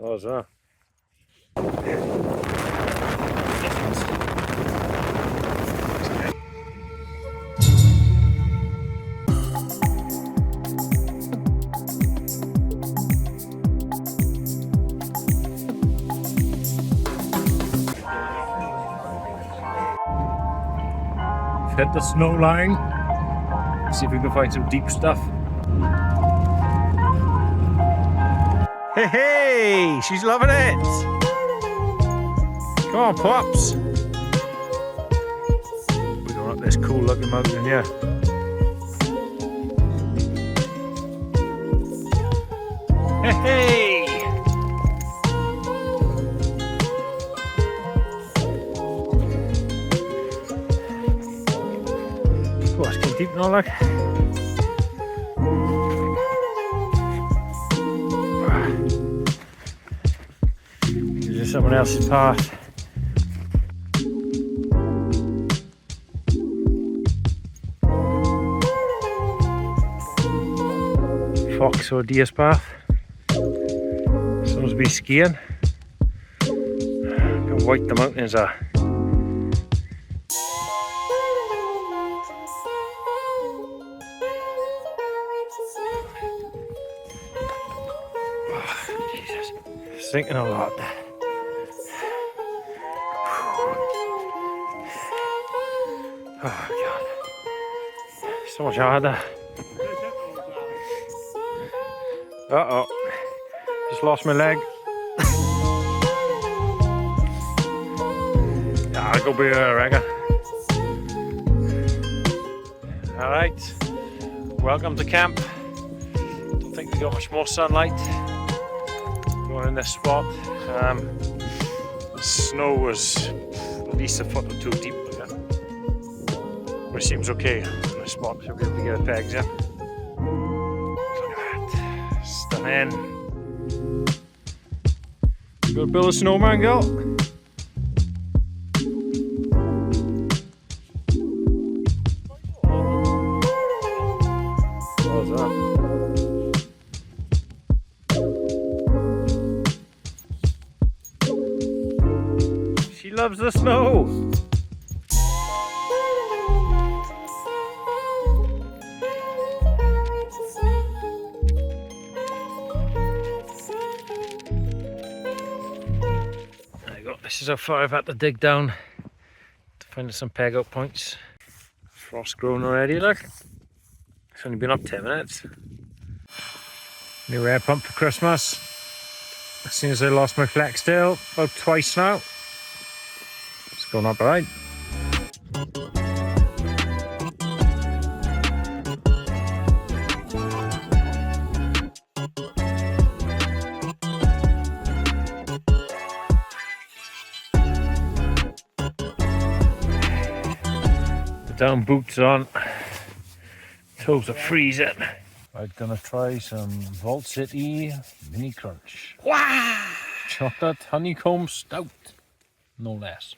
Oh, is that? Hit the snow line. See if we can find some deep stuff. Hey, hey! She's loving it! Come on, Pops! We're going up this cool looking mountain here. Hey, hey! Oh, it's getting deep now, look. This is someone else's path. Fox or deer's path. Someone's been skiing. Look how white the mountains are. Sinking a lot. Oh God, so much harder. Uh-oh, just lost my leg. I'll go be here, I reckon. Alright, welcome to camp. Don't think we got much more sunlight. Going in this spot. The snow was at least a foot or two deep, which seems okay in this spot. Should be able to get the pegs in. Look at that, stunning. You gonna build a snowman, girl? What was that? She loves the snow. There you go. This is how far I've had to dig down to find some peg out points. Frost grown already, look. It's only been up 10 minutes. New air pump for Christmas. As soon as I lost my flex tail, about twice now. It's going up alright. The down boots on. Toes are freezing. I'm gonna try some Vault City Mini Crunch. Wow! Chocolate honeycomb stout, no less.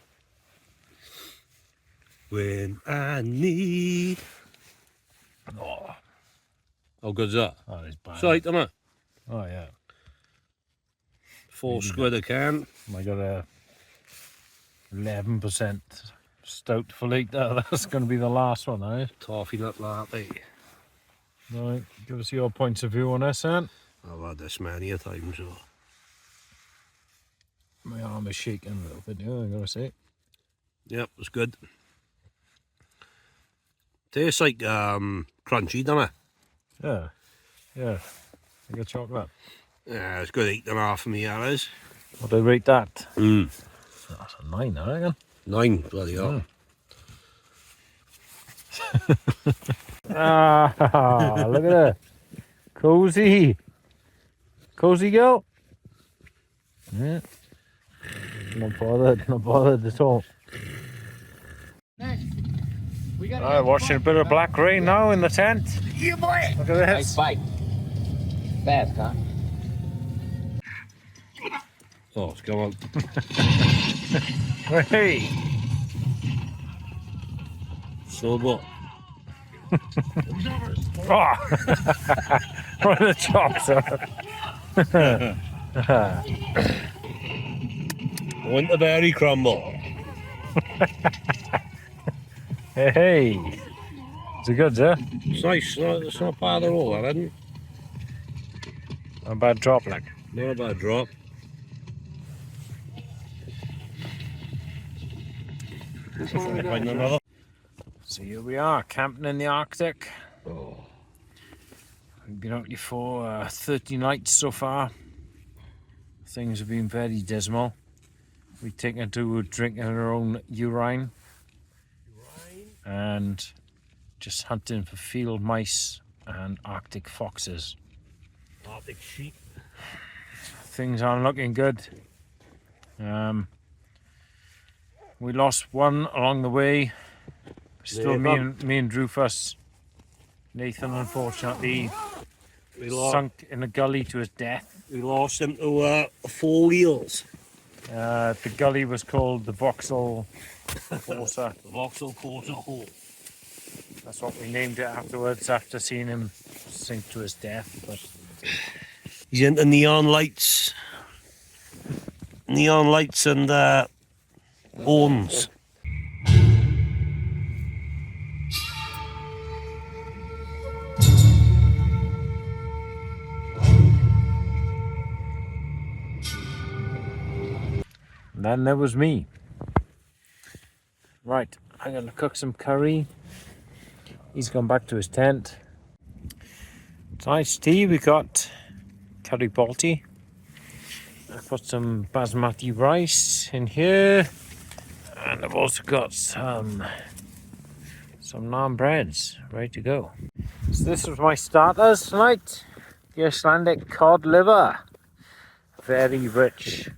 When I need. Oh, How good's that? that is bad. It's right, isn't it? Oh yeah. £4 a can. I got a 11% stout for later. That's gonna be the last one, eh? Toffee nut latte. Right, give us your points of view on this, then. I've had this many a time, so. My arm is shaking a little bit, yeah, I gotta say. Yep, it's good. Tastes like crunchy, doesn't it? Yeah, yeah. Like a chocolate. Yeah, it's good 8.5 for me, that is. What do I rate that? Mm. That's a 9, I reckon. 9, bloody hell. Ah, look at her. Cozy. Cozy girl. Yeah. Not bothered at all. Alright, watching a bit of black rain now in the tent. Yeah, boy. Look at this. Nice bite. Fast, huh? Oh, it's going. Hey. So what? Oh. Right in the chops. Winterberry crumble. Hey, it's a good, sir. It's nice. It's not bad at all, that isn't. A bad drop, like. Not a bad drop. Find another. So here we are, camping in the Arctic. Oh. We've been out here for 30 nights so far. Things have been very dismal. We've taken to drinking our own urine and just hunting for field mice and Arctic foxes. Arctic sheep. Things aren't looking good. We lost one along the way. Still me and Drufus. Nathan unfortunately sunk in a gully to his death. We lost him to 4 wheels. The gully was called the Vauxhall Forza. The Vauxhall Porter Hole. That's what we named it afterwards, after seeing him sink to his death. But He's into neon lights. Neon lights and horns. and then there was me. Right, I'm going to cook some curry. He's gone back to his tent. Tonight's tea, we got curry balti. I put some basmati rice in here, and I've also got some naan breads ready to go. So this was my starters tonight. The Icelandic cod liver, very rich.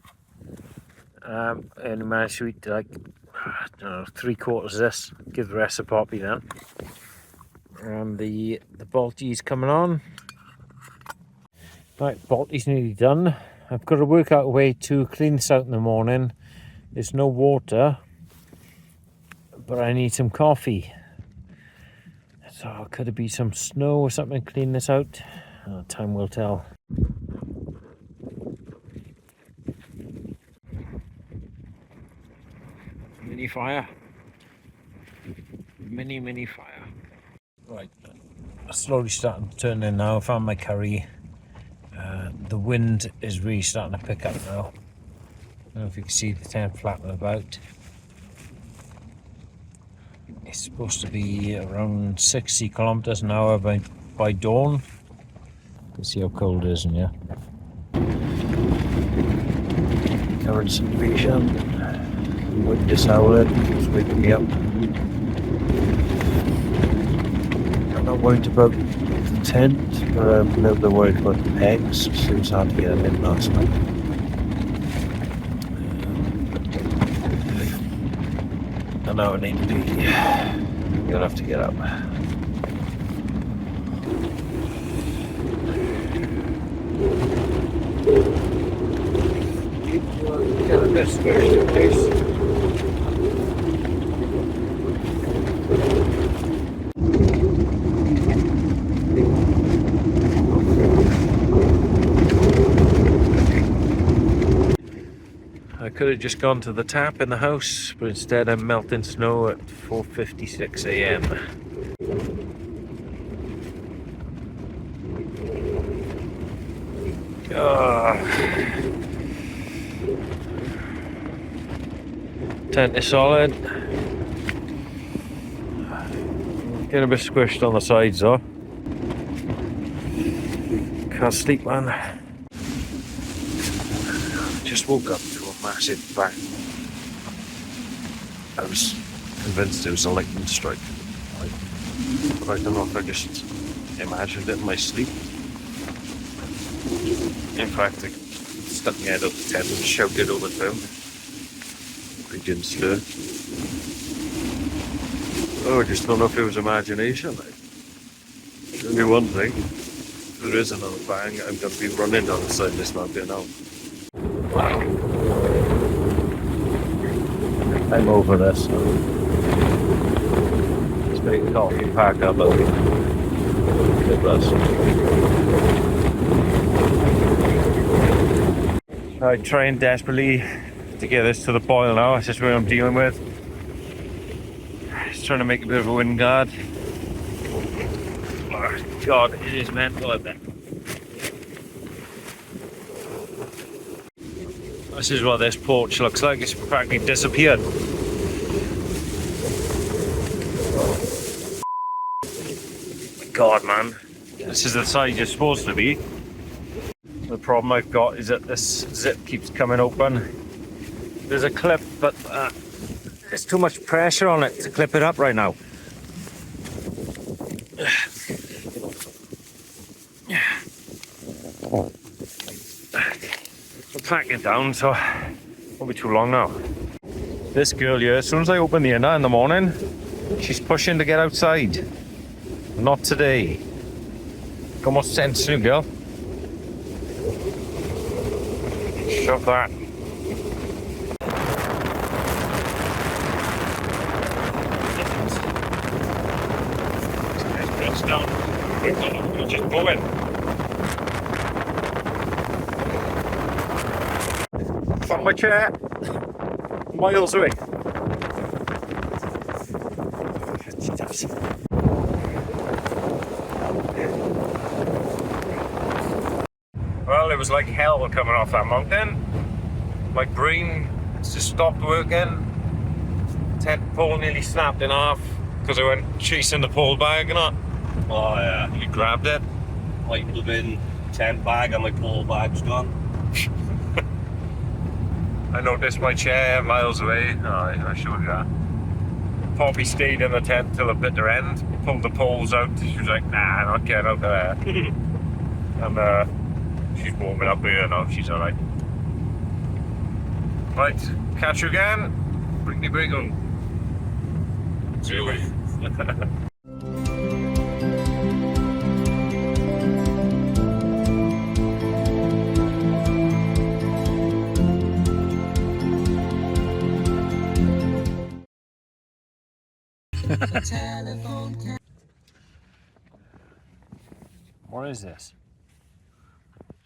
And managed to eat like, I don't know, 3/4 of this. Give the rest a Poppy then. And the balti's coming on. Right, balti's nearly done. I've got to work out a way to clean this out in the morning. There's no water, but I need some coffee. So could it be some snow or something to clean this out? Time will tell. Mini fire. Mini fire. Right, slowly starting to turn in now. I found my curry. The wind is really starting to pick up now. I don't know if you can see the tent flapping about. It's supposed to be around 60 kilometers an hour by dawn. You can see how cold it is in here. Current's invasion. Wind is howling. It's waking me up. I'm not worried about the tent, but I'm a little bit worried about the pegs. It was hard to get them in last night. I know I need to be. You'll have to get up. Get the best version, please. I could have just gone to the tap in the house, but instead I'm melting snow at 4:56 a.m. Tent is solid. Getting a bit squished on the sides though. Can't sleep, man. Just woke up to a massive bang. I was convinced it was a lightning strike. But I don't know if I just imagined it in my sleep. In fact, I stuck my head up the tent and shouted over to him. He didn't stir. Oh, I just don't know if it was imagination. There's only one thing. If there is another bang, I'm going to be running down the side of this mountain now. Wow. I'm over this. Let's make a coffee pack up and get rest. I'm trying desperately to get this to the boil now. That's just what I'm dealing with. Just trying to make a bit of a wind guard. Oh God, it is mental out there. This is what this porch looks like. It's practically disappeared. God, man. This is the size you're supposed to be. The problem I've got is that this zip keeps coming open. There's a clip, but there's too much pressure on it to clip it up right now. I'll pack it down, so it won't be too long now. This girl here, as soon as I open the inner in the morning, she's pushing to get outside. Not today. Got more sense, you girl. Shove that. It's down. We're just going. Fuck my chair. Miles away. Well, it was like hell coming off that mountain. My brain just stopped working. Tent pole nearly snapped in half because I went chasing the pole bag and all. Oh yeah. You grabbed it. Like would have been tent bag and my pole bag's gone. I noticed my chair miles away. Oh, I showed you that. Poppy stayed in the tent till the bitter end, pulled the poles out. She was like, nah, I'm not getting out of there. And she's warming up here now, she's alright. Right, catch you again. Bring the brig on. See you. What is this?